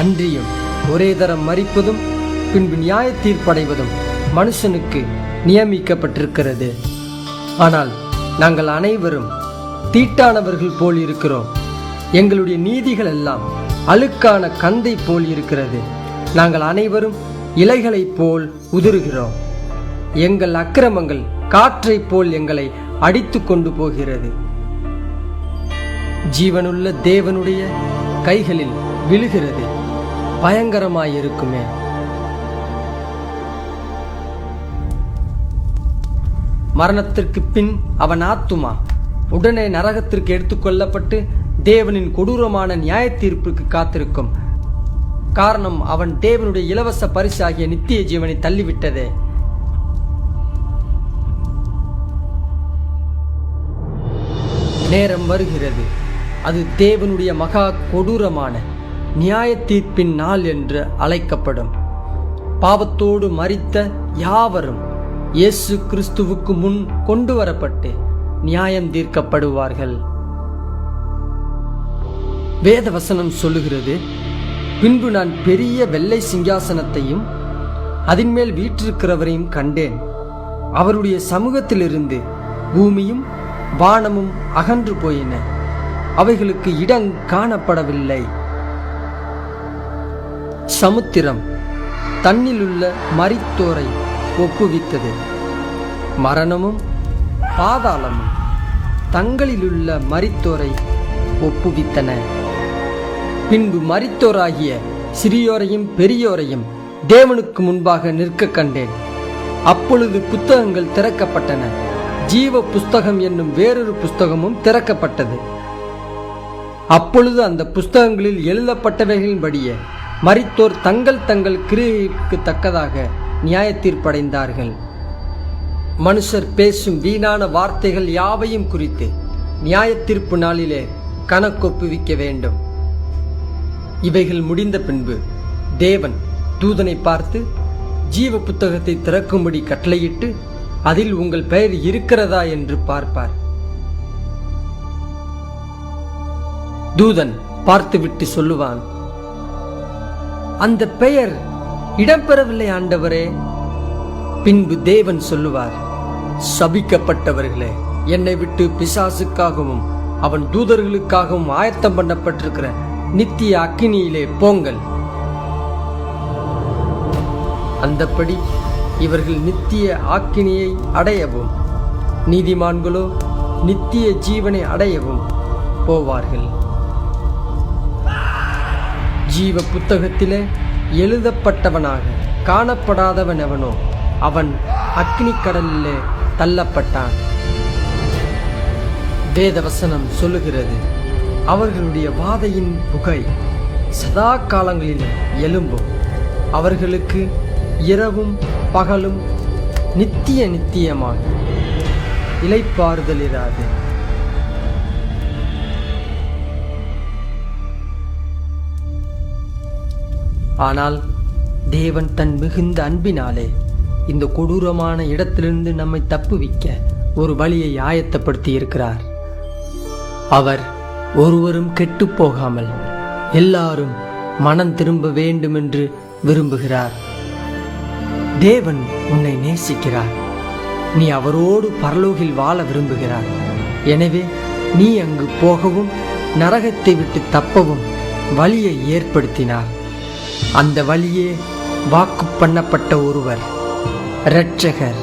அன்றியும் ஒரே தரம் மரிப்பதும் பின்பு நியாய தீர்ப்படைவதும் மனுஷனுக்கு நியமிக்கப்பட்டிருக்கிறது. ஆனால் நாங்கள் அனைவரும் தீட்டானவர்கள் போல் இருக்கிறோம். எங்களுடைய நீதிகள் எல்லாம் அழுக்கான கந்தை போல் இருக்கிறது. நாங்கள் அனைவரும் இலைகளைப் போல் உதிர்கிறோம். எங்கள் அக்கிரமங்கள் காற்றைப் போல் எங்களை அடித்து கொண்டு போகிறது. ஜீவனுள்ள தேவனுடைய கைகளில் விழுகிறது. பயங்கரமாயிருக்குமே. மரணத்திற்கு பின் அவன் ஆத்துமா உடனே நரகத்திற்கு எடுத்துக்கொள்ளப்பட்டு தேவனின் கொடூரமான நியாய தீர்ப்புக்கு காத்திருக்கும். காரணம், அவன் தேவனுடைய இலவச பரிசாகிய நித்திய ஜீவனை தள்ளிவிட்டதே. நேரம் வருகிறது, அது தேவனுடைய மகா கொடூரமான நியாய தீர்ப்பின் நாள் என்று அழைக்கப்படும். பாவத்தோடு மரித்த யாவரும் இயேசு கிறிஸ்துவுக்கு முன் கொண்டு வரப்பட்டு நியாயம் தீர்க்கப்படுவார்கள். வேத வசனம் சொல்லுகிறது, பின்பு நான் பெரிய வெள்ளை சிங்காசனத்தையும் அதின்மேல் வீற்றிருக்கிறவரையும் கண்டேன். அவருடைய சமூகத்திலிருந்து பூமியும் வானமும் அகன்று போயின, அவைகளுக்கு இடம் காணப்படவில்லை. சமுத்திரம் தன்னிலுள்ள மரித்தோரை ஒப்புவித்தது. மரணமும் பாதாளமும் தங்களிலுள்ள மரித்தோரை ஒப்புவித்தன. பின்பு மரித்தோராகிய சிறியோரையும் பெரியோரையும் தேவனுக்கு முன்பாக நிற்க கண்டேன். அப்பொழுது புத்தகங்கள் திறக்கப்பட்டன. ஜீவ புஸ்தகம் என்னும் வேறொரு புஸ்தகமும் திறக்கப்பட்டது. அப்பொழுது அந்த புஸ்தகங்களில் எழுதப்பட்டவைகளின்படியே மரித்தோர் தங்கள் தங்கள் கிரியைக்கு தக்கதாக நியாய தீர்ப்படைந்தார்கள். மனுஷர் பேசும் வீணான வார்த்தைகள் யாவையும் குறித்து நியாய தீர்ப்பு நாளிலே கணக்கொப்புவிக்க வேண்டும். இவைகள் முடிந்த பின்பு தேவன் தூதனை பார்த்து ஜீவ புத்தகத்தை திறக்கும்படி கட்டளையிட்டு அதில் உங்கள் பெயர் இருக்கிறதா என்று பார்ப்பார். தூதன் பார்த்துவிட்டு சொல்லுவான், அந்த பெயர் இடம்பெறவில்லை ஆண்டவரே. பின்பு தேவன் சொல்லுவார், சபிக்கப்பட்டவர்களே, என்னை விட்டு பிசாசுக்காகவும் அவன் தூதர்களுக்காகவும் ஆயத்தம் பண்ணப்பட்டிருக்கிற நித்திய அக்கினியிலே போங்கள். அந்தப்படி இவர்கள் நித்திய ஆக்கினியை அடையவும் நீதிமான்களோ நித்திய ஜீவனை அடையவும் போவார்கள். ஜீவ புத்தகத்திலே எழுதப்பட்டவனாக காணப்படாதவன் எவனோ அவன் அக்னி கடலிலே தள்ளப்பட்டான். வேதவசனம் சொல்லுகிறது, அவர்களுடைய வாதையின் புகை சதா காலங்களிலும் எழும்பும். அவர்களுக்கு இரவும் பகலும் நித்திய நித்தியமாக இளைப்பாறுதல் இராது. ஆனால் தேவன் தன் மிகுந்த அன்பினாலே இந்த கொடூரமான இடத்திலிருந்து நம்மை தப்புவிக்க ஒரு வழியை ஆயத்தப்படுத்தி இருக்கிறார். அவர் ஒருவரும் கெட்டு போகாமல் எல்லாரும் மனம் திரும்ப வேண்டும் என்று விரும்புகிறார். தேவன் உன்னை நேசிக்கிறார். நீ அவரோடு பரலோகில் வாழ விரும்புகிறார். எனவே நீ அங்கு போகவும் நரகத்தை விட்டு தப்பவும் வழியை ஏற்படுத்தினார். அந்த வழியே வாக்கு பண்ணப்பட்ட ஒருவர், இரட்சகர்